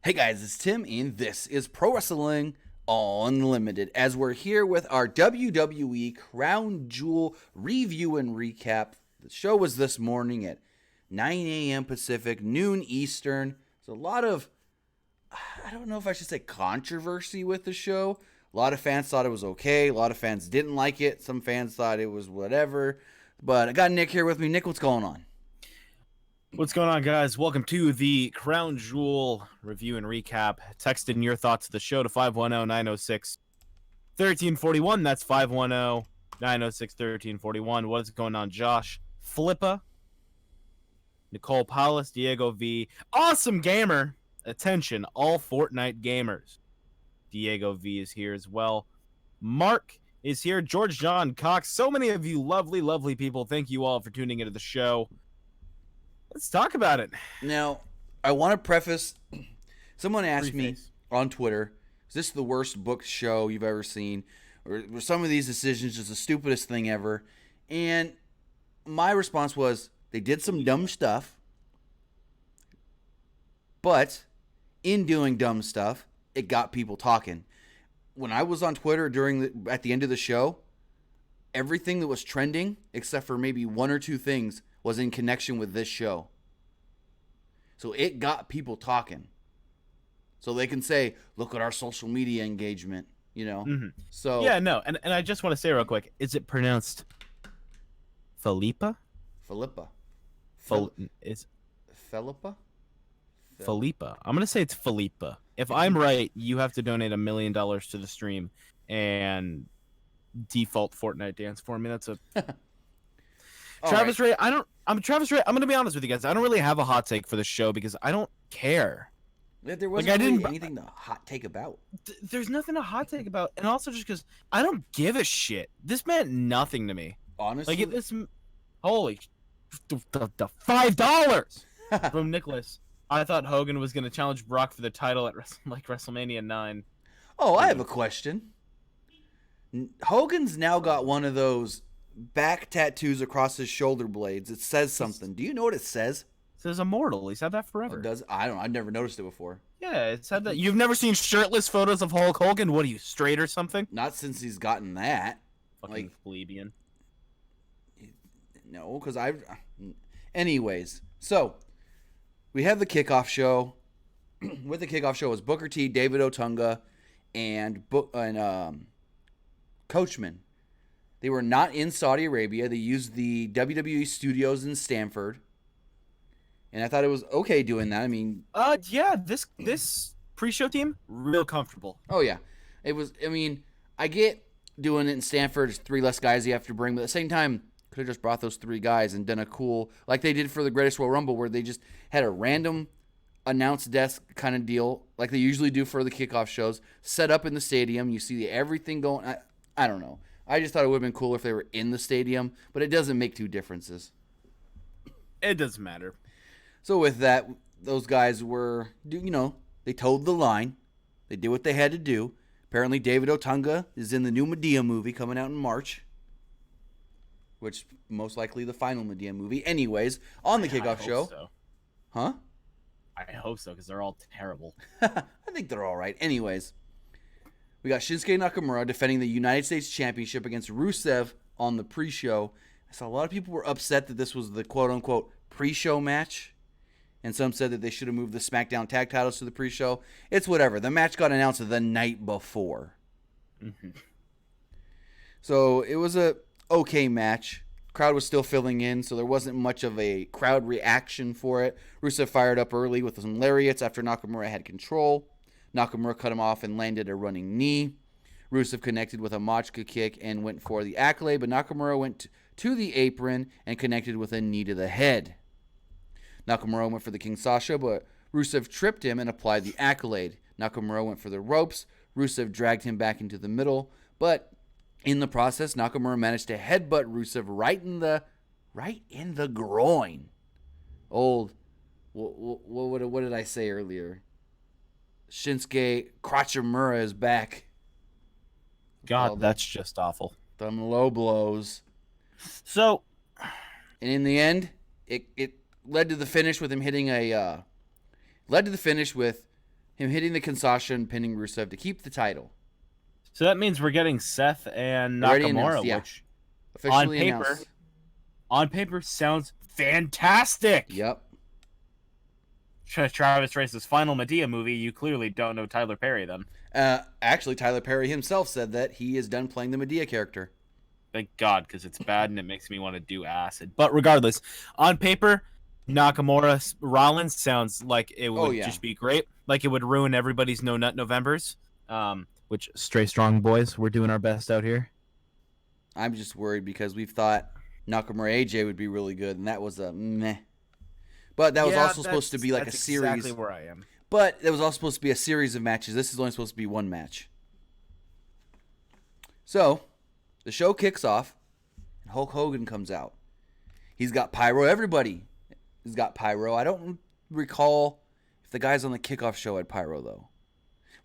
Hey guys, it's Tim, and this is Pro Wrestling Unlimited. As we're here with our WWE Crown Jewel review and recap. The show was this morning at 9 a.m. Pacific, noon Eastern. There's a lot of, I don't know if I should say controversy with the show. A lot of fans thought it was okay. A lot of fans didn't like it. Some fans thought it was whatever. But I got Nick here with me. Nick, what's going on? What's going on, guys? Welcome to the Crown Jewel review and recap. Text in your thoughts of the show to 510-906-1341. That's 510-906-1341. What is going on, Josh? Flippa, Nicole Paulus, Diego V. Awesome gamer. Attention, all Fortnite gamers. Diego V is here as well. Mark is here. George John Cox. So many of you lovely, lovely people. Thank you all for tuning into the show. Let's talk about it. Now, I want to preface, someone asked me on Twitter, is this the worst booked show you've ever seen? Or were some of these decisions just the stupidest thing ever? And my response was, they did some dumb stuff, but in doing dumb stuff, it got people talking. When I was on Twitter at the end of the show, everything that was trending, except for maybe one or two things, was in connection with this show. So it got people talking. So they can say, look at our social media engagement, you know? Mm-hmm. So yeah, no, and I just want to say real quick, is it pronounced Philippa? Philippa. Is Philippa? Philippa. I'm going to say it's Philippa. If I'm right, you have to donate $1 million to the stream and default Fortnite dance for me. That's a... Travis Ray, I'm Travis Ray. I'm going to be honest with you guys. I don't really have a hot take for the show because I don't care. There wasn't really anything to hot take about. There's nothing to hot take about. And also just because I don't give a shit. This meant nothing to me. Honestly? Like, this... Holy... The $5 from Nicholas. I thought Hogan was going to challenge Brock for the title at WrestleMania 9. Oh, I have a question. Hogan's now got one of those back tattoos across his shoulder blades. It says something. Do you know what it says? It says immortal. He's had that forever. It does? I don't know. I've never noticed it before. Yeah, it said that. You've never seen shirtless photos of Hulk Hogan? What are you, straight or something? Not since he's gotten that. Fucking plebeian. No, because I've... Anyways, so we have the kickoff show. With the kickoff show was Booker T, David Otunga, and Coachman. They were not in Saudi Arabia. They used the WWE studios in Stamford. And I thought it was okay doing that. I mean... yeah, this pre-show team, real comfortable. Oh, yeah. It was, I mean, I get doing it in Stamford. It's 3 less guys you have to bring. But at the same time, could have just brought those 3 guys and done a cool... Like they did for the Greatest Royal Rumble, where they just had a random announce desk kind of deal, like they usually do for the kickoff shows, set up in the stadium. You see everything going... I don't know. I just thought it would have been cooler if they were in the stadium, but it doesn't make 2 differences. It doesn't matter. So with that, those guys were, they towed the line. They did what they had to do. Apparently David Otunga is in the new Madea movie coming out in March, which most likely the final Madea movie. Anyways, on the kickoff show. So. Huh? I hope so, because they're all terrible. I think they're all right. Anyways, we got Shinsuke Nakamura defending the United States Championship against Rusev on the pre-show. I saw a lot of people were upset that this was the quote-unquote pre-show match. And some said that they should have moved the SmackDown tag titles to the pre-show. It's whatever. The match got announced the night before. Mm-hmm. So it was a okay match. Crowd was still filling in, so there wasn't much of a crowd reaction for it. Rusev fired up early with some lariats after Nakamura had control. Nakamura cut him off and landed a running knee. Rusev connected with a Machka kick and went for the accolade, but Nakamura went to the apron and connected with a knee to the head. Nakamura went for the King Sasha, but Rusev tripped him and applied the accolade. Nakamura went for the ropes. Rusev dragged him back into the middle, but in the process, Nakamura managed to headbutt Rusev right in the groin. What did I say earlier? Shinsuke Crotchamura is back. God, that's just awful. Them low blows. So, and in the end, it led to the finish with him hitting him hitting the Kinshasa and pinning Rusev to keep the title. So that means we're getting Seth and Already announced, Nakamura, yeah. which Officially announced. on paper sounds fantastic. Yep. Travis Rice's final Medea movie. You clearly don't know Tyler Perry then. Actually, Tyler Perry himself said that he is done playing the Medea character. Thank God, because it's bad and it makes me want to do acid. But regardless, on paper, Nakamura Rollins sounds like it would just be great. Like it would ruin everybody's No Nut Novembers. Which Stray Strong boys, we're doing our best out here. I'm just worried because we've thought Nakamura AJ would be really good, and that was a meh. But that was also supposed to be like a series. That's exactly where I am. But it was also supposed to be a series of matches. This is only supposed to be one match. So, the show kicks off, and Hulk Hogan comes out. He's got pyro. Everybody has got pyro. I don't recall if the guys on the kickoff show had pyro, though.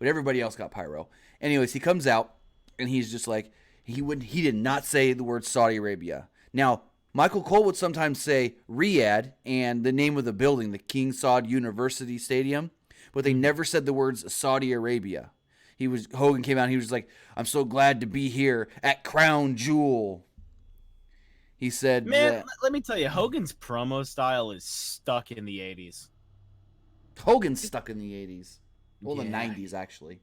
But everybody else got pyro. Anyways, he comes out, and he's just like, he did not say the word Saudi Arabia. Now, Michael Cole would sometimes say Riyadh and the name of the building, the King Saud University Stadium, but they never said the words Saudi Arabia. Hogan came out and he was like, I'm so glad to be here at Crown Jewel. He said, man, let me tell you, Hogan's promo style is stuck in the 80s. Hogan's stuck in the 80s. Well, the 90s, actually.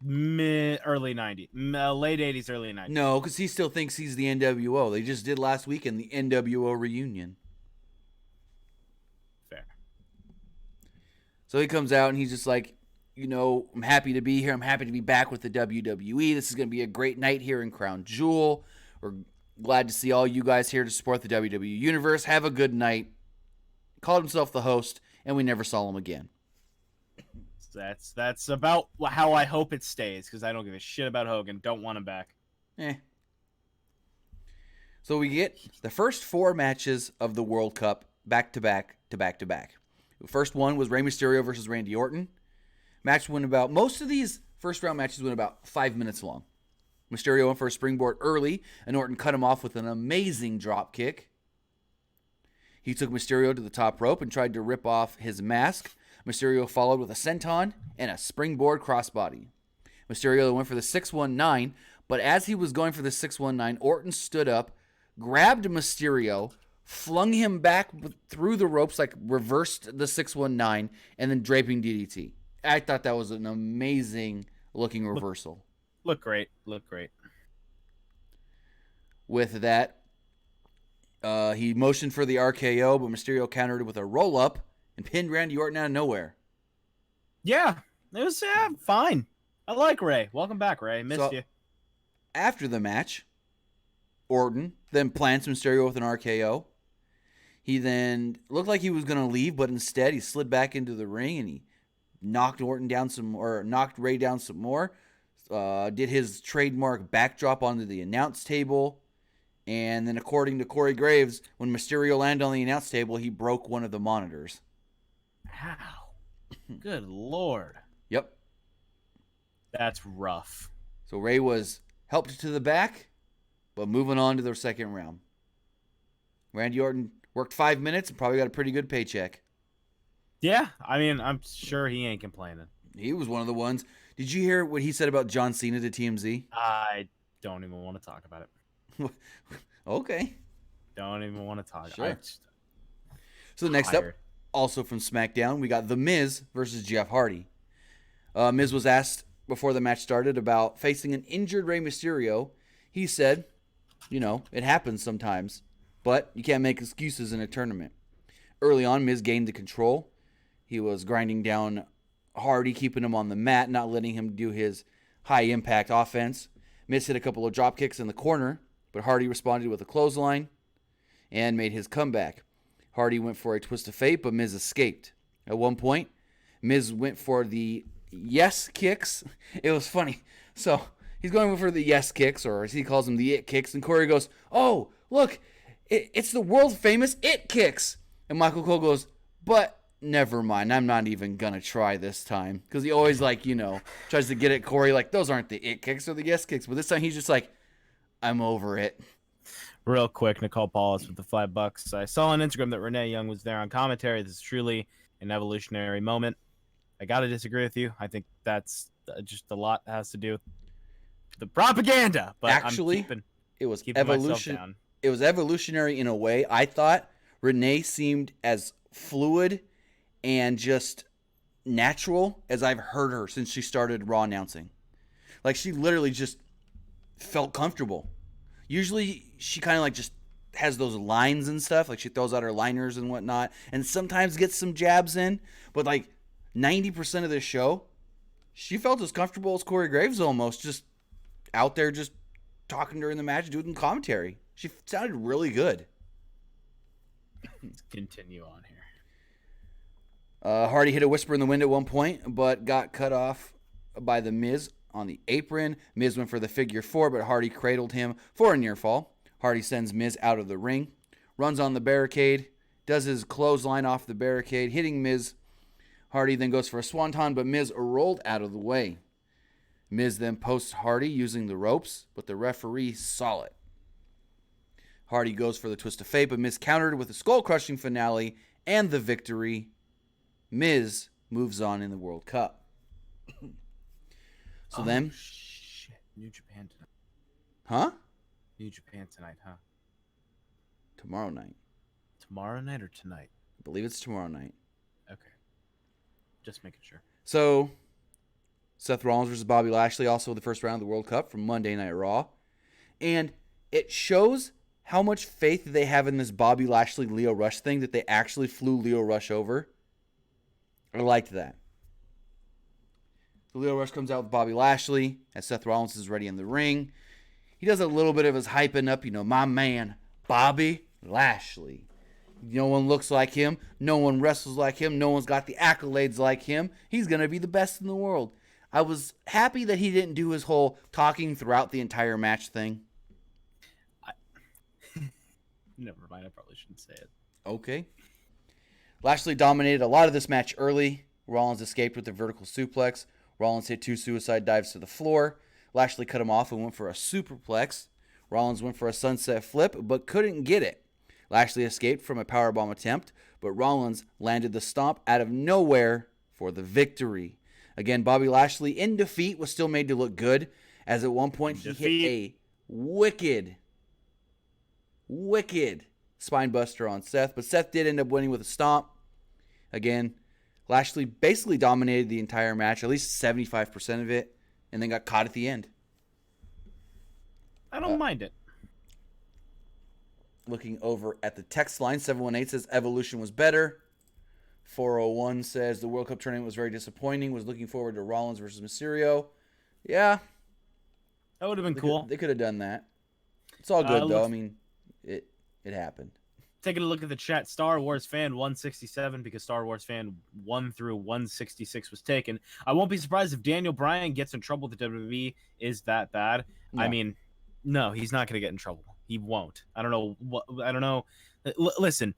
Early 90s. Late 80s, early 90s. No, because he still thinks he's the NWO. They just did last weekend the NWO reunion. Fair. So he comes out and he's just like, I'm happy to be here. I'm happy to be back with the WWE. This is going to be a great night here in Crown Jewel. We're glad to see all you guys here to support the WWE Universe. Have a good night. Called himself the host, and we never saw him again. That's about how I hope it stays, because I don't give a shit about Hogan. Don't want him back. So we get the first 4 matches of the World Cup back to back to back to back. The first one was Rey Mysterio versus Randy Orton. Most of these first round matches went about 5 minutes long. Mysterio went for a springboard early, and Orton cut him off with an amazing drop kick. He took Mysterio to the top rope and tried to rip off his mask. Mysterio followed with a senton and a springboard crossbody. Mysterio went for the 619, but as he was going for the 619, Orton stood up, grabbed Mysterio, flung him back through the ropes, like reversed the 619, and then draping DDT. I thought that was an amazing looking reversal. Look great. With that, he motioned for the RKO, but Mysterio countered with a roll-up and pinned Randy Orton out of nowhere. Yeah, it was fine. I like Ray. Welcome back, Ray. Missed you. After the match, Orton then plants Mysterio with an RKO. He then looked like he was going to leave, but instead he slid back into the ring and he knocked Ray down some more. Did his trademark backdrop onto the announce table. And then according to Corey Graves, when Mysterio landed on the announce table, he broke one of the monitors. Ow. Good Lord. Yep. That's rough. So Ray was helped to the back, but moving on to their second round. Randy Orton worked 5 minutes and probably got a pretty good paycheck. Yeah, I mean, I'm sure he ain't complaining. He was one of the ones. Did you hear what he said about John Cena to TMZ? I don't even want to talk about it. Okay. Don't even want to talk. Sure. So next up, also from SmackDown, we got The Miz versus Jeff Hardy. Miz was asked before the match started about facing an injured Rey Mysterio. He said, it happens sometimes, but you can't make excuses in a tournament. Early on, Miz gained the control. He was grinding down Hardy, keeping him on the mat, not letting him do his high-impact offense. Miz hit a couple of drop kicks in the corner, but Hardy responded with a clothesline and made his comeback. Hardy went for a twist of fate, but Miz escaped. At one point, Miz went for the yes kicks. It was funny. So he's going for the yes kicks, or as he calls them, the it kicks. And Corey goes, "Oh, look, it's the world famous it kicks." And Michael Cole goes, "But never mind. I'm not even going to try this time." Because he always, tries to get at Corey, like, those aren't the it kicks or the yes kicks. But this time he's just like, I'm over it. Real quick, Nicole Paulus with the $5. I saw on Instagram that Renee Young was there on commentary. This is truly an evolutionary moment. I got to disagree with you. I think that's just a lot has to do with the propaganda. But Actually, I'm it was keeping myself down. It was evolutionary in a way. I thought Renee seemed as fluid and just natural as I've heard her since she started Raw announcing. Like, she literally just felt comfortable. Usually she kind of like just has those lines and stuff. Like, she throws out her liners and whatnot and sometimes gets some jabs in. But like 90% of this show, she felt as comfortable as Corey Graves almost, just out there just talking during the match, doing commentary. She sounded really good. Let's continue on here. Hardy hit a whisper in the wind at one point, but got cut off by the Miz on the apron. Miz went for the figure four, but Hardy cradled him for a near fall. Hardy sends Miz out of the ring, runs on the barricade, does his clothesline off the barricade, hitting Miz. Hardy then goes for a swanton, but Miz rolled out of the way. Miz then posts Hardy using the ropes, but the referee saw it. Hardy goes for the twist of fate, but Miz countered with a skull-crushing finale and the victory. Miz moves on in the World Cup. Shit. New Japan tonight. Huh? New Japan tonight, huh? Tomorrow night. Tomorrow night or tonight? I believe it's tomorrow night. Okay. Just making sure. So, Seth Rollins versus Bobby Lashley, also the first round of the World Cup from Monday Night Raw. And it shows how much faith they have in this Bobby Lashley-Leo Rush thing that they actually flew Leo Rush over. I liked that. So Leo Rush comes out with Bobby Lashley as Seth Rollins is ready in the ring. He does a little bit of his hyping up, my man, Bobby Lashley. No one looks like him. No one wrestles like him. No one's got the accolades like him. He's going to be the best in the world. I was happy that he didn't do his whole talking throughout the entire match thing. Never mind, I probably shouldn't say it. Okay. Lashley dominated a lot of this match early. Rollins escaped with a vertical suplex. Rollins hit 2 suicide dives to the floor. Lashley cut him off and went for a superplex. Rollins went for a sunset flip, but couldn't get it. Lashley escaped from a powerbomb attempt, but Rollins landed the stomp out of nowhere for the victory. Again, Bobby Lashley in defeat was still made to look good, as at one point he hit a wicked spine buster on Seth, but Seth did end up winning with a stomp. Again, Lashley basically dominated the entire match, at least 75% of it, and then got caught at the end. I don't mind it. Looking over at the text line, 718 says Evolution was better. 401 says the World Cup tournament was very disappointing. Was looking forward to Rollins versus Mysterio. Yeah. That would have been cool. They could have done that. It's all good, though. I mean, it happened. Taking a look at the chat, Star Wars Fan 167, because Star Wars Fan 1 through 166 was taken. I won't be surprised if Daniel Bryan gets in trouble with the WWE. Is that bad? No. I mean, no, he's not going to get in trouble. He won't. I don't know. Listen,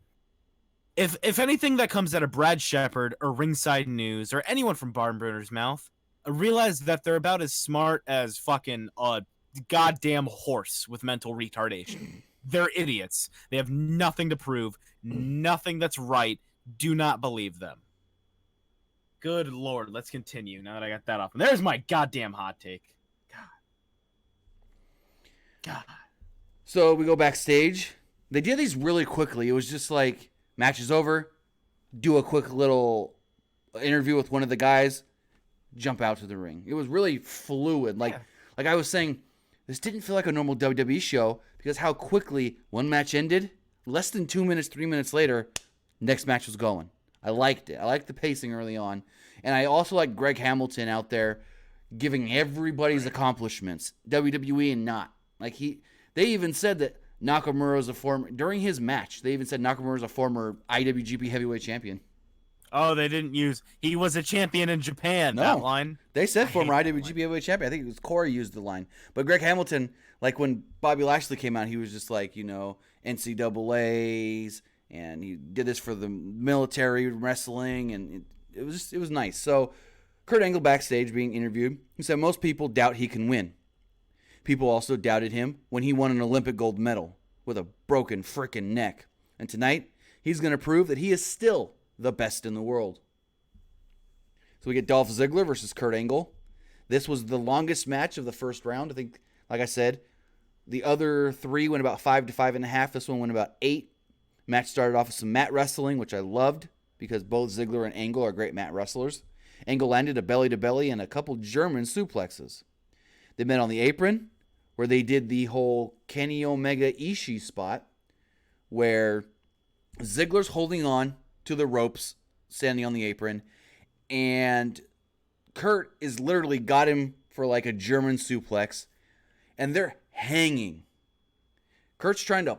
if anything that comes out of Brad Shepard or Ringside News or anyone from Barnburner's mouth, realize that they're about as smart as fucking a goddamn horse with mental retardation. They're idiots. They have nothing to prove, nothing that's right. Do not believe them. Good Lord. Let's continue now that I got that off. And there's my goddamn hot take. God. So we go backstage. They did these really quickly. It was just like, match is over, do a quick little interview with one of the guys, jump out to the ring. It was really fluid. Like I was saying, this didn't feel like a normal WWE show because how quickly one match ended. Less than 2 minutes, 3 minutes later, next match was going. I liked it. I liked the pacing early on. And I also like Greg Hamilton out there giving everybody's accomplishments, WWE and not. Like they even said that Nakamura's a former, during his match, they even said Nakamura's a former IWGP heavyweight champion. Oh, they didn't use, he was a champion in Japan, no, that line. They said former IWGP heavyweight champion. I think it was Corey used the line. But Greg Hamilton, like when Bobby Lashley came out, he was just like, NCAAs, and he did this for the military wrestling, and it was nice. So Kurt Angle backstage being interviewed, he said most people doubt he can win. People also doubted him when he won an Olympic gold medal with a broken frickin' neck. And tonight, he's going to prove that he is still the best in the world. So we get Dolph Ziggler versus Kurt Angle. This was the longest match of the first round. I think, like I said, the other 3 went about 5 to 5.5. This one went about 8. Match started off with some mat wrestling, which I loved because both Ziggler and Angle are great mat wrestlers. Angle landed a belly-to-belly and a couple German suplexes. They met on the apron, where they did the whole Kenny Omega Ishii spot, where Ziggler's holding on to the ropes, standing on the apron, and Kurt is literally got him for like a German suplex, and they're hanging. Kurt's trying to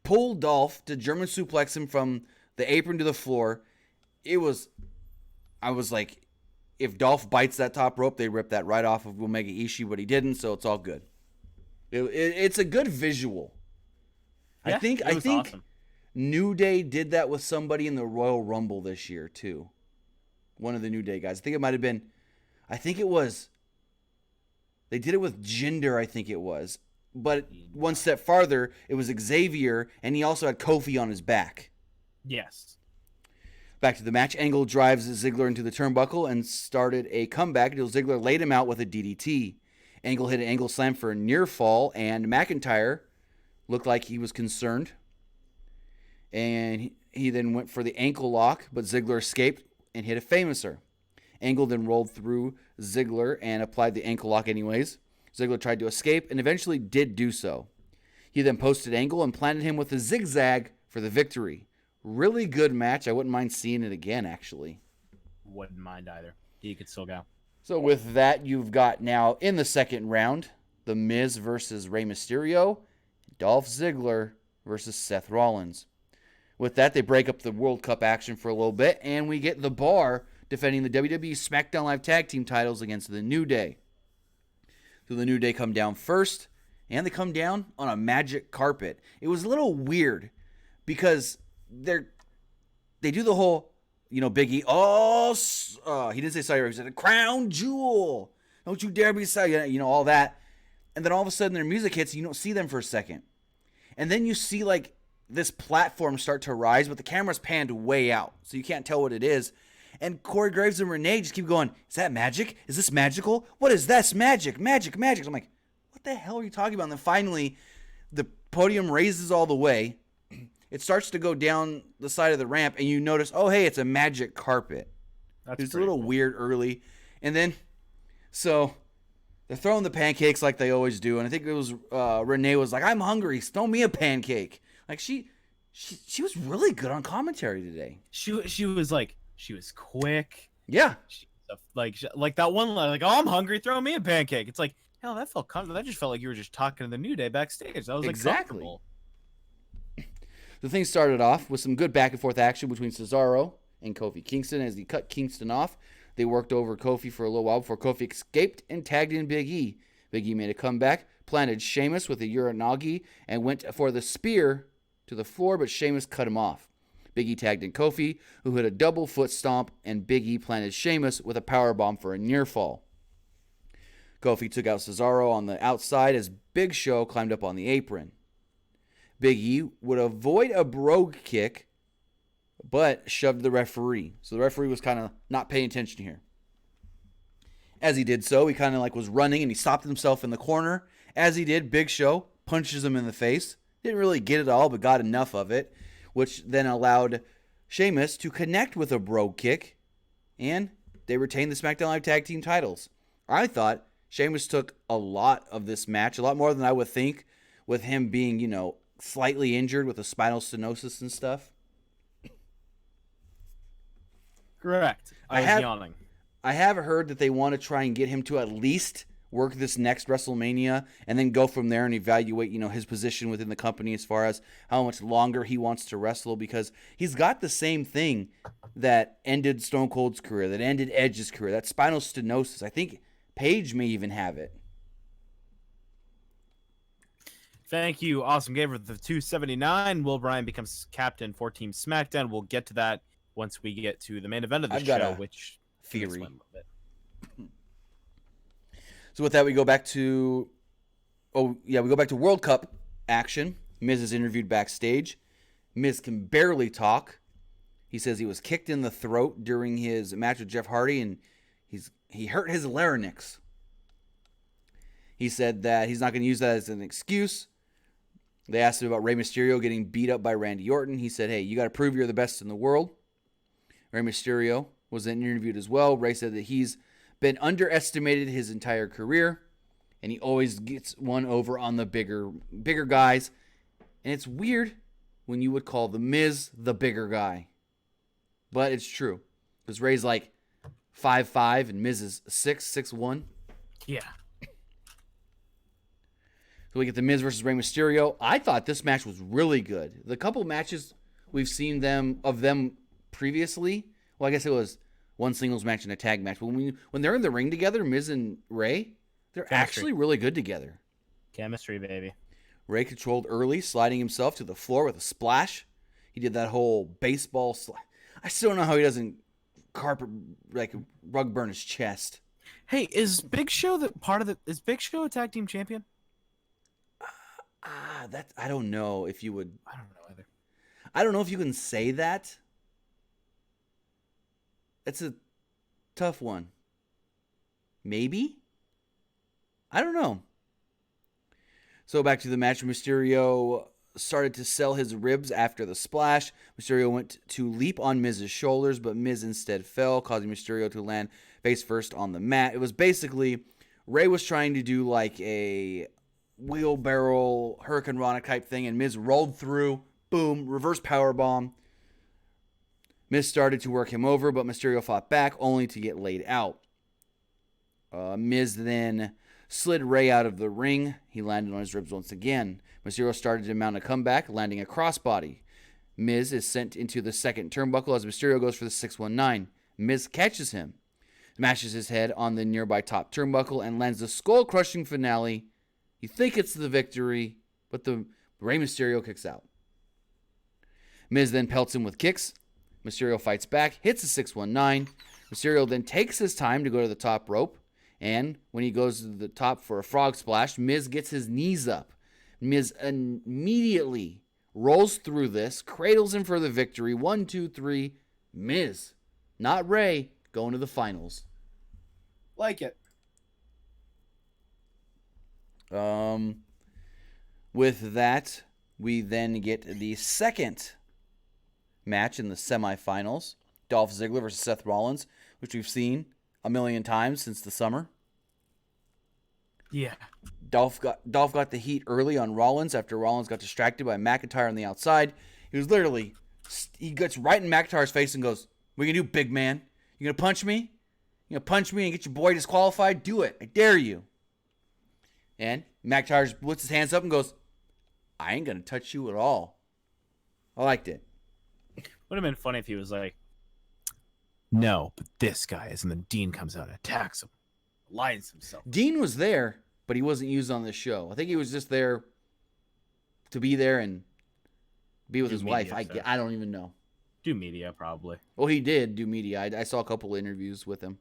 pull Dolph to German suplex him from the apron to the floor. I was like, if Dolph bites that top rope, they rip that right off of Omega Ishii, but he didn't, so it's all good. It's a good visual. Yeah, I think awesome. New Day did that with somebody in the Royal Rumble this year too. One of the New Day guys. I think it might have been. They did it with Jinder, I think it was. But one step farther, it was Xavier, and he also had Kofi on his back. Yes. Back to the match. Angle drives Ziggler into the turnbuckle and started a comeback until Ziggler laid him out with a DDT. Angle hit an angle slam for a near fall, and McIntyre looked like he was concerned. And he then went for the ankle lock, but Ziggler escaped and hit a famouser. Angle then rolled through Ziggler and applied the ankle lock anyways. Ziggler tried to escape and eventually did do so. He then posted Angle and planted him with a zigzag for the victory. Really good match. I wouldn't mind seeing it again, actually. Wouldn't mind either. He could still go. So with that, you've got now in the second round, The Miz versus Rey Mysterio, Dolph Ziggler versus Seth Rollins. With that, they break up the World Cup action for a little bit, and we get The Bar defending the WWE SmackDown Live Tag Team titles against the New Day. So the New Day come down first, and they come down on a magic carpet. It was a little weird because they do the whole, Big E, he didn't say sorry, he said, crown jewel, don't you dare be sorry, all that. And then all of a sudden their music hits, and you don't see them for a second. And then you see, like, this platform start to rise, but the camera's panned way out, so you can't tell what it is. And Corey Graves and Renee just keep going, is that magic? Is this magical? What is this? Magic, magic, magic. I'm like, what the hell are you talking about? And then finally, the podium raises all the way. It starts to go down the side of the ramp, and you notice, oh, hey, it's a magic carpet. It's a little weird early. And then, so they're throwing the pancakes like they always do. And I think it was Renee was like, I'm hungry. Throw me a pancake. Like, she was really good on commentary today. She was like, she was quick. Yeah. Like that one, like, oh, I'm hungry. Throw me a pancake. It's like, hell, that felt comfortable. That just felt like you were just talking to the New Day backstage. That was like exactly. Comfortable. The thing started off with some good back and forth action between Cesaro and Kofi Kingston. As he cut Kingston off, they worked over Kofi for a little while before Kofi escaped and tagged in Big E. Big E made a comeback, planted Sheamus with a Uranagi, and went for the spear to the floor, but Sheamus cut him off. Big E tagged in Kofi, who hit a double foot stomp, and Big E planted Sheamus with a powerbomb for a near fall. Kofi took out Cesaro on the outside as Big Show climbed up on the apron. Big E would avoid a brogue kick, but shoved the referee. So the referee was kind of not paying attention here. As he did so, he kind of was running, and he stopped himself in the corner. As he did, Big Show punches him in the face. Didn't really get it all, but got enough of it, which then allowed Sheamus to connect with a brogue kick, and they retained the SmackDown Live Tag Team titles. I thought Sheamus took a lot of this match, a lot more than I would think, with him being, slightly injured with a spinal stenosis and stuff. Correct. I was yawning. I have heard that they want to try and get him to at least work this next WrestleMania and then go from there and evaluate, his position within the company as far as how much longer he wants to wrestle, because he's got the same thing that ended Stone Cold's career, that ended Edge's career, that spinal stenosis. I think Paige may even have it. Thank you, Awesome Gamer, the 279. Will Bryan becomes captain for Team SmackDown. We'll get to that once we get to the main event of the show, which theory. So with that, we go back to World Cup action. Miz is interviewed backstage. Miz can barely talk. He says he was kicked in the throat during his match with Jeff Hardy, and he hurt his larynx. He said that he's not going to use that as an excuse. They asked him about Rey Mysterio getting beat up by Randy Orton. He said, hey, you got to prove you're the best in the world. Rey Mysterio was then interviewed as well. Rey said that he's been underestimated his entire career, and he always gets one over on the bigger guys. And it's weird when you would call The Miz the bigger guy. But it's true. Because Rey's like 5'5", and Miz is 6'1". Yeah. So we get The Miz versus Rey Mysterio. I thought this match was really good. The couple matches we've seen of them previously, well, I guess it was one singles match and a tag match. But when they're in the ring together, Miz and Rey, they're actually really good together. Chemistry, baby. Rey controlled early, sliding himself to the floor with a splash. He did that whole baseball slide. I still don't know how he doesn't rug burn his chest. Hey, is Big Show is Big Show a tag team champion? I don't know if you would. I don't know either. I don't know if you can say that. It's a tough one. Maybe? I don't know. So back to the match. Mysterio started to sell his ribs after the splash. Mysterio went to leap on Miz's shoulders, but Miz instead fell, causing Mysterio to land face first on the mat. It was basically Rey was trying to do like a wheelbarrow Hurricane Rana type thing, and Miz rolled through. Boom, reverse powerbomb. Miz started to work him over, but Mysterio fought back, only to get laid out. Miz then slid Rey out of the ring. He landed on his ribs once again. Mysterio started to mount a comeback, landing a crossbody. Miz is sent into the second turnbuckle as Mysterio goes for the 619. Miz catches him, smashes his head on the nearby top turnbuckle, and lands the skull-crushing finale. You think it's the victory, but the Rey Mysterio kicks out. Miz then pelts him with kicks. Mysterio fights back, hits a 619. Mysterio then takes his time to go to the top rope, and when he goes to the top for a frog splash, Miz gets his knees up. Miz immediately rolls through this, cradles him for the victory. 1, 2, 3. Miz, not Rey, going to the finals. Like it. With that, we then get the second match in the semifinals. Dolph Ziggler versus Seth Rollins, which we've seen a million times since the summer. Yeah. Dolph got the heat early on Rollins after Rollins got distracted by McIntyre on the outside. He gets right in McIntyre's face and goes, "What are you gonna do, big man? You gonna punch me? You gonna punch me and get your boy disqualified? Do it. I dare you." And McIntyre puts his hands up and goes, "I ain't gonna touch you at all." I liked it. Would have been funny if he was like, "No, but this guy is," and then Dean comes out and attacks him, aligns himself. Dean was there, but he wasn't used on this show. I think he was just there to be there and be with his wife. I don't even know. Do media, probably. Well, he did do media. I saw a couple of interviews with him.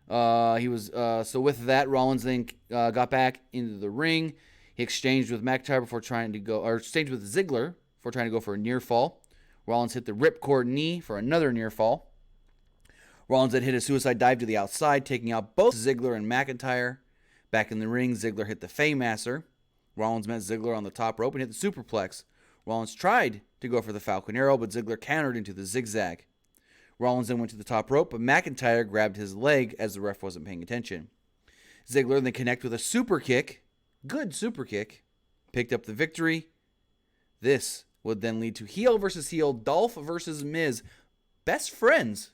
So with that, Rollins then got back into the ring. He exchanged with McIntyre exchanged with Ziggler before trying to go for a near fall. Rollins hit the ripcord knee for another near fall. Rollins then hit a suicide dive to the outside, taking out both Ziggler and McIntyre. Back in the ring, Ziggler hit the Faymaster. Rollins met Ziggler on the top rope and hit the superplex. Rollins tried to go for the Falcon Arrow, but Ziggler countered into the zigzag. Rollins then went to the top rope, but McIntyre grabbed his leg as the ref wasn't paying attention. Ziggler then connected with a super kick. Good super kick. Picked up the victory. This would then lead to heel versus heel, Dolph versus Miz. Best friends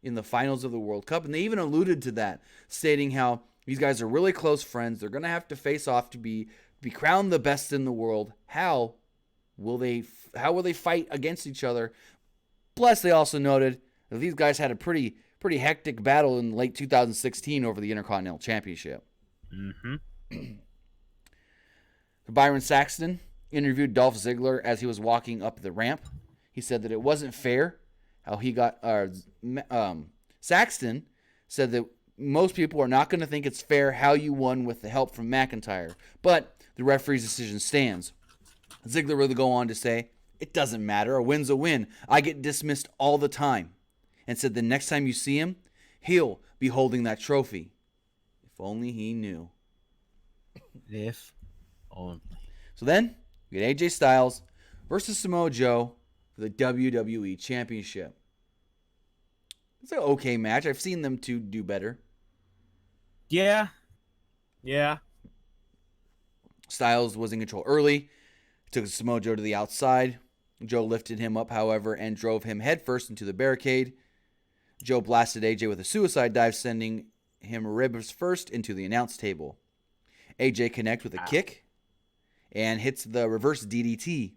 in the finals of the World Cup. And they even alluded to that, stating how these guys are really close friends. They're going to have to face off to be crowned the best in the world. How will they fight against each other? Plus, they also noted that these guys had a pretty hectic battle in late 2016 over the Intercontinental Championship. Mm-hmm. Byron Saxton interviewed Dolph Ziggler as he was walking up the ramp. He said that it wasn't fair how he got... Saxton said that most people are not going to think it's fair how you won with the help from McIntyre, but the referee's decision stands. Ziggler would go on to say, It doesn't matter. A win's a win. I get dismissed all the time. And said the next time you see him, he'll be holding that trophy. If only he knew. If only. So then, we get AJ Styles versus Samoa Joe for the WWE Championship. It's an okay match. I've seen them two do better. Yeah. Yeah. Styles was in control early. Took Samoa Joe to the outside. Joe lifted him up, however, and drove him headfirst into the barricade. Joe blasted AJ with a suicide dive, sending him ribs first into the announce table. AJ connects with a kick and hits the reverse DDT.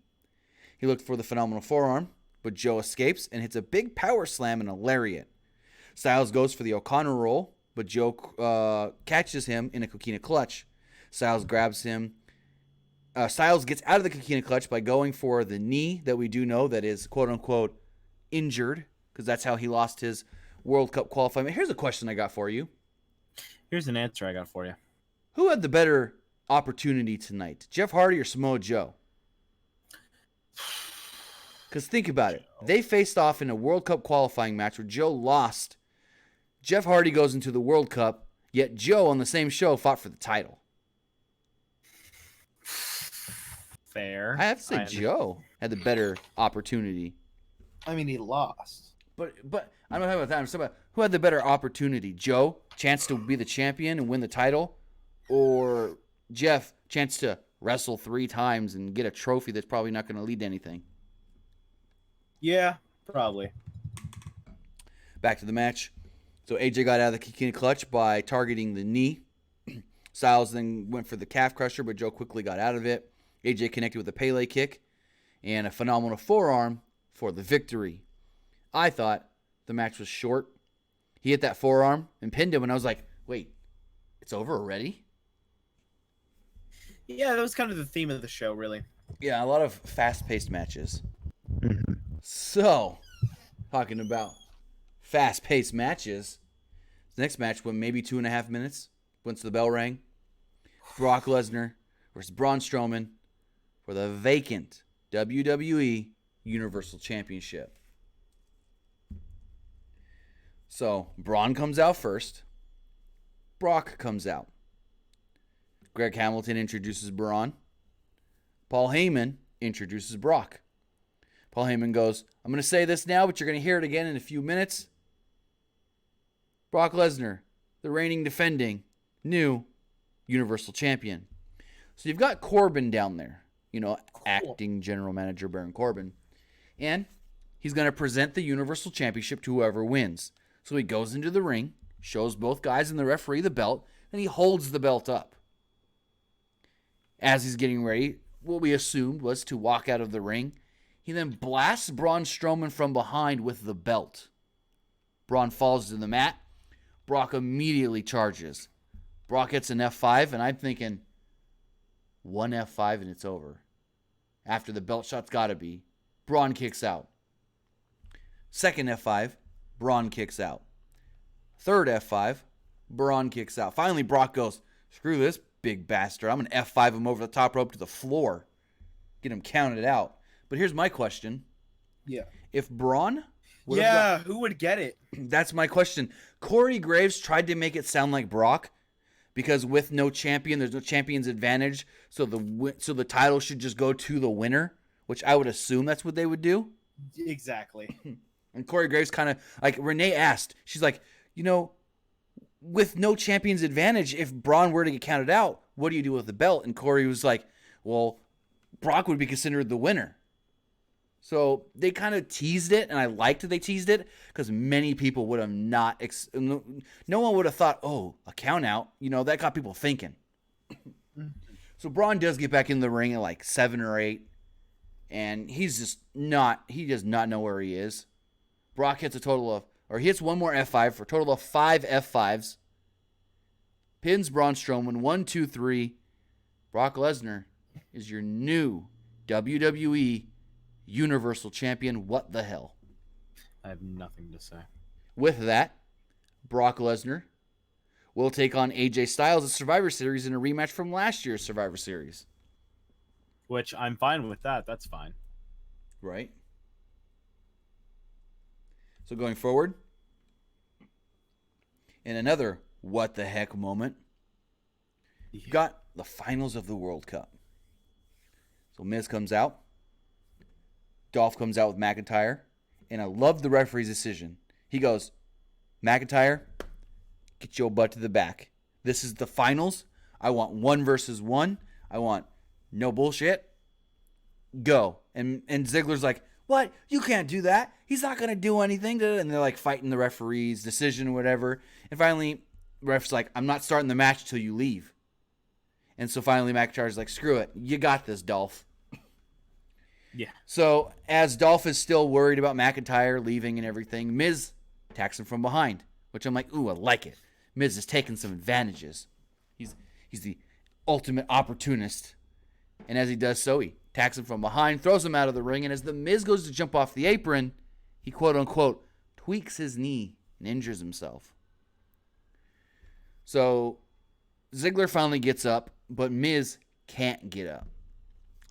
He looked for the phenomenal forearm, but Joe escapes and hits a big power slam and a lariat. Styles goes for the O'Connor roll, but Joe catches him in a coquina clutch. Styles grabs him. Styles gets out of the coquina clutch by going for the knee that we do know that is quote-unquote injured, because that's how he lost his World Cup qualifying. Here's a question I got for you. Here's an answer I got for you. Who had the better opportunity tonight, Jeff Hardy or Samoa Joe? Because think about it. They faced off in a World Cup qualifying match where Joe lost. Jeff Hardy goes into the World Cup, yet Joe on the same show fought for the title. Fair. I have to say Joe had the better opportunity. I mean, he lost. But I'm not talking about that. I'm talking about who had the better opportunity. Joe, chance to be the champion and win the title, or Jeff, chance to wrestle 3 times and get a trophy that's probably not going to lead to anything. Yeah, probably. Back to the match. So AJ got out of the coquina clutch by targeting the knee. Styles then went for the calf crusher, but Joe quickly got out of it. AJ connected with a Pele kick and a phenomenal forearm for the victory. I thought the match was short. He hit that forearm and pinned him, and I was like, wait, it's over already? Yeah, that was kind of the theme of the show, really. Yeah, a lot of fast-paced matches. Mm-hmm. So, talking about fast-paced matches, the next match went maybe 2.5 minutes. Once the bell rang, Brock Lesnar versus Braun Strowman for the vacant WWE Universal Championship. So, Braun comes out first. Brock comes out. Greg Hamilton introduces Braun. Paul Heyman introduces Brock. Paul Heyman goes, I'm going to say this now, but you're going to hear it again in a few minutes. Brock Lesnar, the reigning defending new Universal Champion. So you've got Corbin down there, acting general manager Baron Corbin. And he's going to present the Universal Championship to whoever wins. So he goes into the ring, shows both guys and the referee the belt, and he holds the belt up. As he's getting ready, what we assumed was to walk out of the ring, he then blasts Braun Strowman from behind with the belt. Braun falls to the mat. Brock immediately charges. Brock hits an F5, and I'm thinking, one F5 and it's over. After the belt shot's got to be. Braun kicks out. Second F5, Braun kicks out. Third F5, Braun kicks out. Finally, Brock goes, screw this big bastard. I'm going to F5 him over the top rope to the floor. Get him counted out. But here's my question. Yeah. If Braun... who would get it? That's my question. Corey Graves tried to make it sound like Brock because with no champion, there's no champion's advantage. So the title should just go to the winner, which I would assume that's what they would do. Exactly. And Corey Graves kind of, like Renee asked, she's like, with no champion's advantage, if Braun were to get counted out, what do you do with the belt? And Corey was like, well, Brock would be considered the winner. So they kind of teased it, and I liked that they teased it because many people would have not, no one would have thought, oh, a count out. That got people thinking. So Braun does get back in the ring at like 7 or 8, and he does not know where he is. Brock hits he hits one more F5 for a total of 5 F5s. Pins Braun Strowman, 1, 2, 3. Brock Lesnar is your new WWE Universal Champion. What the hell? I have nothing to say. With that, Brock Lesnar will take on AJ Styles at Survivor Series in a rematch from last year's Survivor Series. Which I'm fine with that. That's fine. Right? So going forward, in another what the heck moment, you got the finals of the World Cup. So Miz comes out. Dolph comes out with McIntyre. And I love the referee's decision. He goes, McIntyre, get your butt to the back. This is the finals. I want 1 versus 1. I want no bullshit. Go. And Ziggler's like, what? You can't do that. He's not going to do anything. And they're like fighting the referee's decision or whatever. And finally, the ref's like, I'm not starting the match until you leave. And so finally McIntyre's like, screw it. You got this, Dolph. Yeah. So as Dolph is still worried about McIntyre leaving and everything, Miz attacks him from behind, which I'm like, ooh, I like it. Miz is taking some advantages. He's the ultimate opportunist. And as he does so, he attacks him from behind, throws him out of the ring, and as the Miz goes to jump off the apron, he quote-unquote tweaks his knee and injures himself. So Ziggler finally gets up, but Miz can't get up.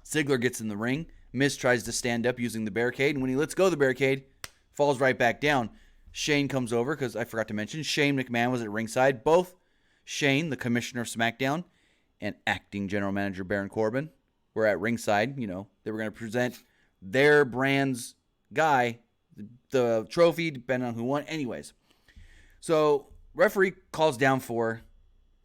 Ziggler gets in the ring. Miz tries to stand up using the barricade, and when he lets go of the barricade, falls right back down. Shane comes over, because I forgot to mention, Shane McMahon was at ringside. Both Shane, the commissioner of SmackDown, and acting general manager Baron Corbin were at ringside. You know, they were going to present their brand's guy the trophy, depending on who won. Anyways, so referee calls down for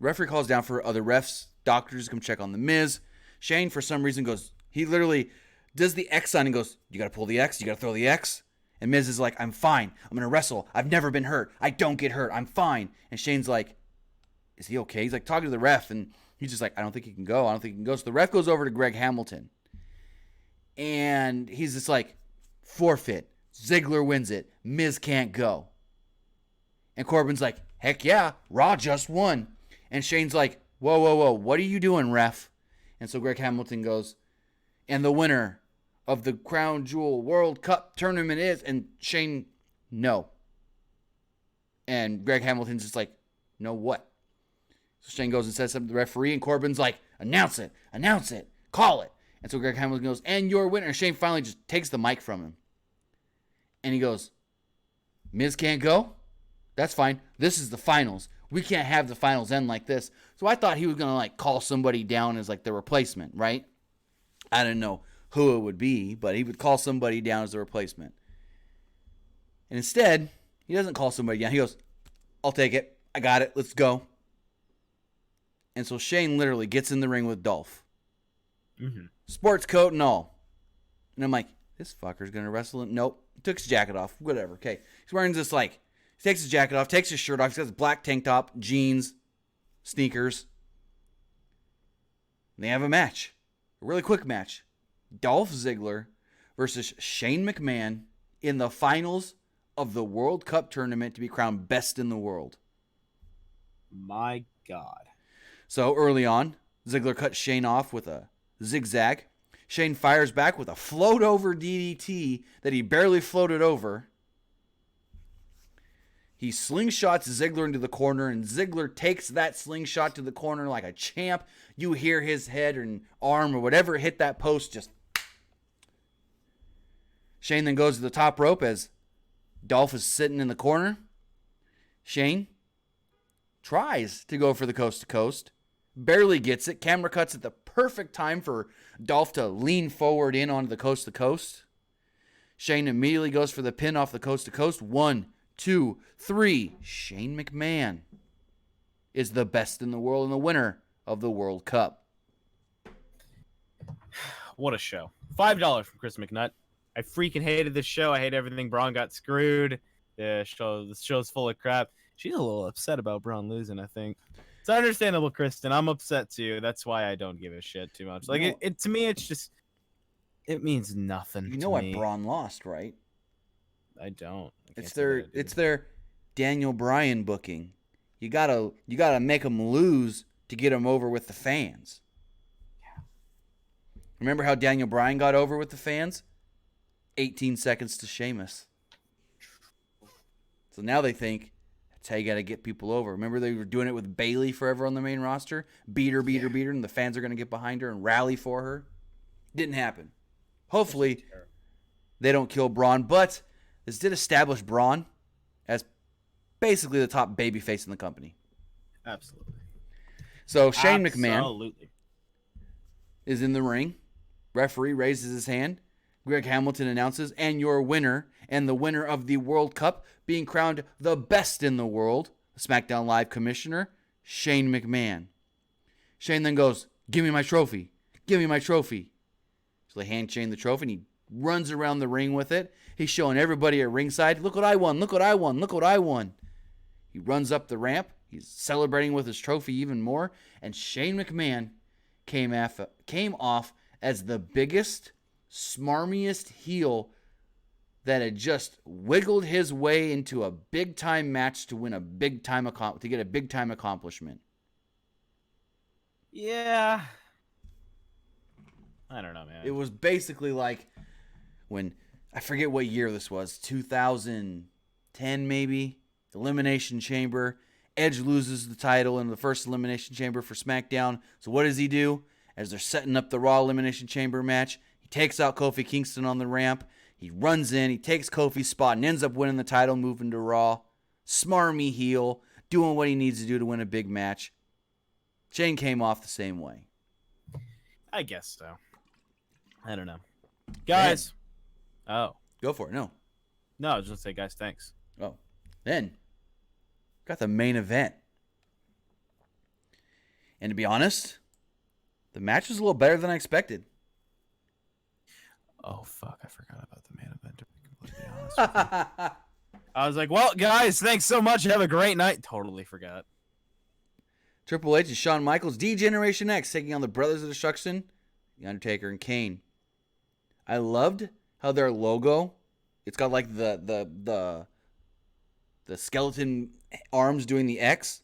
other refs, doctors to come check on the Miz. Shane, for some reason, he literally does the X sign and goes, you got to pull the X, you got to throw the X. And Miz is like, I'm fine. I'm going to wrestle. I've never been hurt. I don't get hurt. I'm fine. And Shane's like, is he okay? He's like talking to the ref, and he's just like, I don't think he can go. So the ref goes over to Greg Hamilton. And he's just like, forfeit. Ziggler wins it. Miz can't go. And Corbin's like, heck yeah, Raw just won. And Shane's like, whoa, what are you doing, ref? And so Greg Hamilton goes, and the winner of the Crown Jewel World Cup tournament is, and Shane, no. And Greg Hamilton's just like, no what? So Shane goes and says something to the referee, and Corbin's like, announce it, call it. And so Greg Hamilton goes, and your winner. And Shane finally just takes the mic from him. And he goes, Miz can't go? That's fine. This is the finals. We can't have the finals end like this. So I thought he was going to like call somebody down as like the replacement, right? I didn't know who it would be, but he would call somebody down as the replacement. And instead, he doesn't call somebody down. He goes, I'll take it. I got it. Let's go. And so Shane literally gets in the ring with Dolph. Mm-hmm. Sports coat and all. And I'm like, this fucker's going to wrestle. Nope. He took his jacket off. Whatever. Okay. He's wearing this like, he takes his jacket off, takes his shirt off. He's got his black tank top, jeans, sneakers. And they have a match. A really quick match. Dolph Ziggler versus Shane McMahon in the finals of the World Cup tournament to be crowned best in the world. My God. So early on, Ziggler cuts Shane off with a zigzag. Shane fires back with a float over DDT that he barely floated over. He slingshots Ziggler into the corner, and Ziggler takes that slingshot to the corner like a champ. You hear his head and arm or whatever hit that post just. Shane then goes to the top rope as Dolph is sitting in the corner. Shane tries to go for the coast to coast. Barely gets it. Camera cuts at the perfect time for Dolph to lean forward in onto the coast to coast. Shane immediately goes for the pin off the coast to coast. 1, 2, 3. Shane McMahon is the best in the world and the winner of the World Cup. What a show. $5 from Chris McNutt. I freaking hated this show. I hate everything. Braun got screwed. The show's full of crap. She's a little upset about Braun losing, I think. It's understandable, Kristen. I'm upset too. That's why I don't give a shit too much. Like, it to me, it's just, it means nothing. You know why Braun lost, right? I don't. It's their Daniel Bryan booking. You gotta make them lose to get them over with the fans. Yeah. Remember how Daniel Bryan got over with the fans? 18 seconds to Sheamus. So now they think that's how you got to get people over. Remember they were doing it with Bayley forever on the main roster? Beat her, and the fans are going to get behind her and rally for her. Didn't happen. Hopefully They don't kill Braun, but this did establish Braun as basically the top babyface in the company. Absolutely. So Shane McMahon Absolutely. is in the ring. Referee raises his hand. Greg Hamilton announces, and your winner, and the winner of the World Cup, being crowned the best in the world, SmackDown Live commissioner, Shane McMahon. Shane then goes, give me my trophy. Give me my trophy. So they hand Shane the trophy, and he runs around the ring with it. He's showing everybody at ringside, look what I won, look what I won, look what I won. He runs up the ramp. He's celebrating with his trophy even more. And Shane McMahon came off as the biggest, smarmiest heel that had just wiggled his way into a big-time match to win a big-time to get a big-time accomplishment. Yeah. I don't know, man. It was basically like when, I forget what year this was, 2010 maybe, Elimination Chamber. Edge loses the title in the first Elimination Chamber for SmackDown. So what does he do? As they're setting up the Raw Elimination Chamber match, he takes out Kofi Kingston on the ramp. He runs in, he takes Kofi's spot and ends up winning the title, moving to Raw. Smarmy heel, doing what he needs to do to win a big match. Shane came off the same way. I guess so. I don't know. Guys. Oh. Go for it. No, I was just going to say, guys, thanks. Oh. Then, got the main event. And to be honest, the match was a little better than I expected. Oh, fuck. I forgot about the main event, to be completely honest with you. I was like, well, guys, thanks so much. Have a great night. Totally forgot. Triple H and Shawn Michaels, D-Generation X, taking on the Brothers of Destruction, The Undertaker and Kane. I loved how their logo, it's got like the skeleton arms doing the X,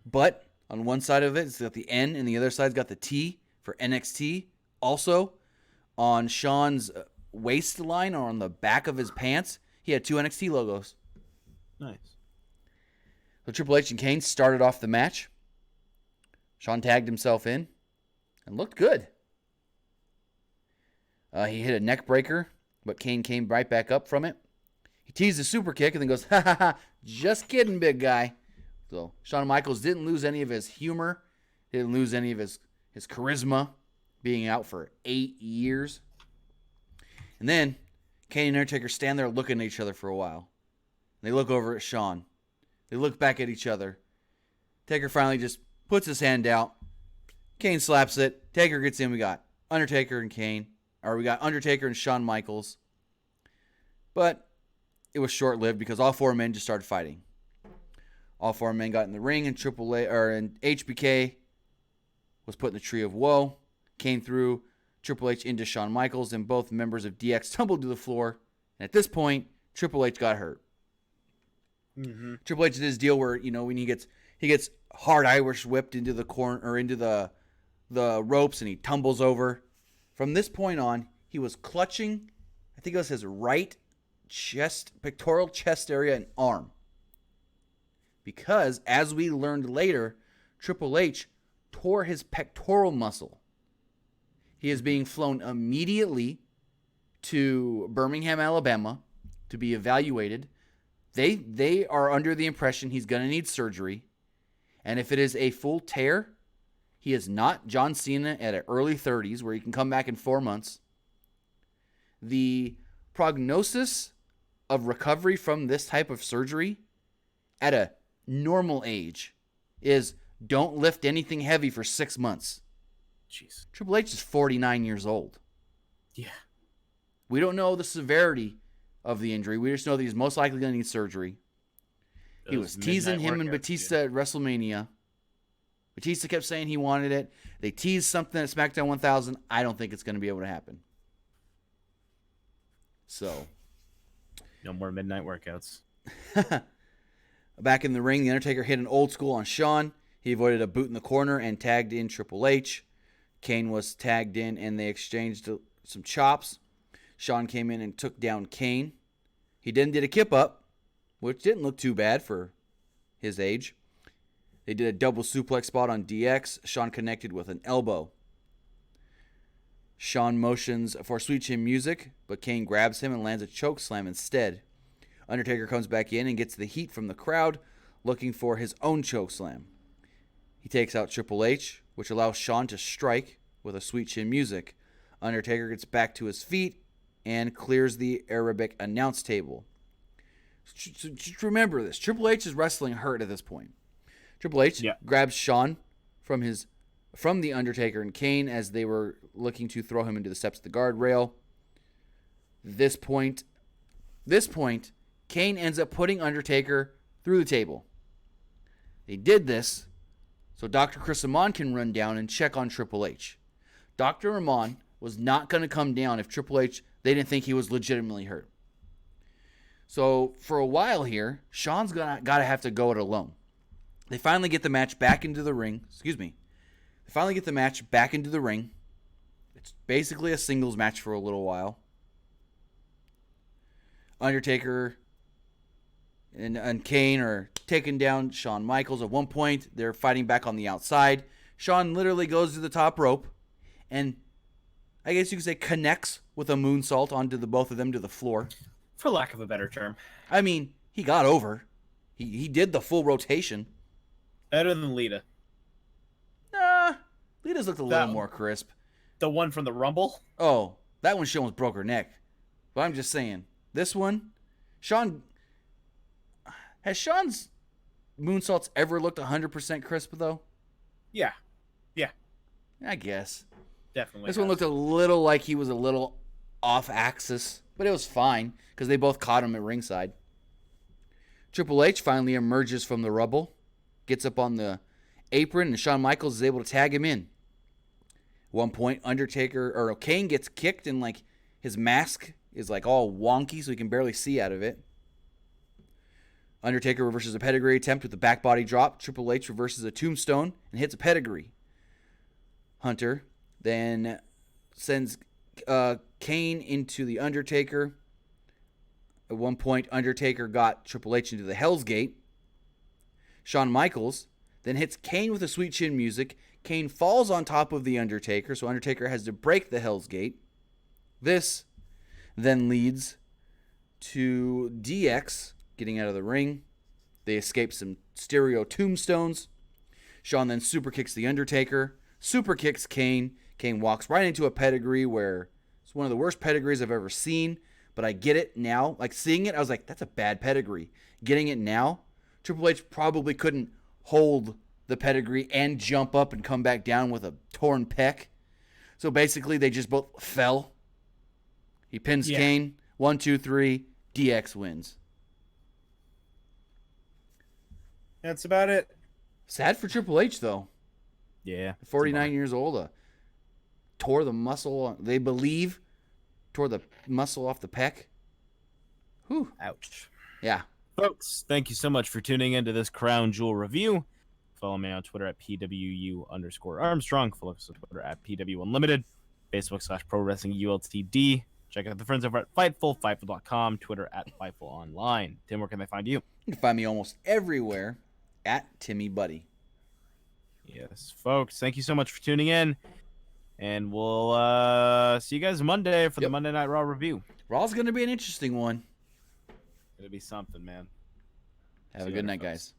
but on one side of it, it's got the N, and the other side's got the T for NXT. Also, on Shawn's waistline or on the back of his pants, he had two NXT logos. Nice. So Triple H and Kane started off the match. Shawn tagged himself in and looked good. He hit a neck breaker, but Kane came right back up from it. He teased a super kick and then goes, ha ha ha, just kidding, big guy. So Shawn Michaels didn't lose any of his humor, didn't lose any of his charisma, being out for 8 years. And then Kane and Undertaker stand there looking at each other for a while. They look over at Shawn. They look back at each other. Taker finally just puts his hand out. Kane slaps it. Taker gets in. We got Undertaker and Kane. Or we got Undertaker and Shawn Michaels. But it was short-lived because all four men just started fighting. All four men got in the ring, and HBK was put in the Tree of Woe. Kane threw Triple H into Shawn Michaels, and both members of DX tumbled to the floor. And at this point, Triple H got hurt. Mm-hmm. Triple H did his deal where, when he gets hard Irish whipped into the corner or into the ropes, and he tumbles over. From this point on, he was clutching, I think it was his right chest, pectoral chest area and arm. Because, as we learned later, Triple H tore his pectoral muscle. He is being flown immediately to Birmingham, Alabama to be evaluated. They are under the impression he's going to need surgery. And if it is a full tear, he is not John Cena at an early 30s where he can come back in 4 months. The prognosis of recovery from this type of surgery at a normal age is don't lift anything heavy for 6 months. Jeez. Triple H is 49 years old. Yeah. We don't know the severity of the injury. We just know that he's most likely going to need surgery. He was teasing him and Batista at WrestleMania. Batista kept saying he wanted it. They teased something at SmackDown 1000. I don't think it's going to be able to happen. So. No more midnight workouts. Back in the ring, The Undertaker hit an old school on Shawn. He avoided a boot in the corner and tagged in Triple H. Kane was tagged in, and they exchanged some chops. Shawn came in and took down Kane. He then did a kip up, which didn't look too bad for his age. They did a double suplex spot on DX. Shawn connected with an elbow. Shawn motions for Sweet Chin Music, but Kane grabs him and lands a choke slam instead. Undertaker comes back in and gets the heat from the crowd, looking for his own choke slam. He takes out Triple H, which allows Shawn to strike with a Sweet Chin Music. Undertaker gets back to his feet and clears the Arabic announce table. Just remember this. Triple H is wrestling hurt at this point. Triple H grabs Shawn from the Undertaker and Kane as they were looking to throw him into the steps of the guardrail. This point, Kane ends up putting Undertaker through the table. They did this so Dr. Chris Amon can run down and check on Triple H. Dr. Amon was not going to come down if Triple H, they didn't think he was legitimately hurt. So for a while here, Shawn's got to have to go it alone. They finally get the match back into the ring. They finally get the match back into the ring. It's basically a singles match for a little while. Undertaker and Kane are taking down Shawn Michaels. At one point, they're fighting back on the outside. Shawn literally goes to the top rope and I guess you could say connects with a moonsault onto the both of them to the floor. For lack of a better term. I mean, he got over. He did the full rotation. Better than Lita. Nah, Lita's looked a little more crisp. The one from the Rumble? Oh, that one she almost broke her neck. But I'm just saying, this one, has Shawn's moonsaults ever looked 100% crisp, though? Yeah. I guess. Definitely. This one looked a little like he was a little off axis, but it was fine because they both caught him at ringside. Triple H finally emerges from the rubble, gets up on the apron, and Shawn Michaels is able to tag him in. At one point, Kane gets kicked and like his mask is like all wonky so he can barely see out of it. Undertaker reverses a pedigree attempt with a back body drop. Triple H reverses a tombstone and hits a pedigree. Hunter then sends Kane into the Undertaker. At one point, Undertaker got Triple H into the Hell's Gate. Shawn Michaels then hits Kane with a Sweet Chin Music. Kane falls on top of the Undertaker, so Undertaker has to break the Hell's Gate. This then leads to DX getting out of the ring. They escape some stereo tombstones. Shawn then super kicks the Undertaker, super kicks Kane. Kane walks right into a pedigree where it's one of the worst pedigrees I've ever seen, but I get it now. Like seeing it, I was like, that's a bad pedigree. Getting it now, Triple H probably couldn't hold the pedigree and jump up and come back down with a torn pec. So basically, they just both fell. He pins Kane. 1, 2, 3. DX wins. That's about it. Sad for Triple H, though. Yeah. 49 years old. Tore the muscle. They believe tore the muscle off the pec. Whew. Ouch. Yeah. Folks, thank you so much for tuning into this Crown Jewel review. Follow me on Twitter at PWU_Armstrong. Follow us on Twitter at PWUnlimited. Facebook/Pro Wrestling ULTD. Check out the friends over at Fightful, Fightful.com, Twitter at FightfulOnline. Tim, where can they find you? You can find me almost everywhere at Timmy Buddy. Yes, folks, thank you so much for tuning in. And we'll see you guys Monday for the Monday Night Raw review. Raw's going to be an interesting one. It'll be something, man. Have a good night, guys.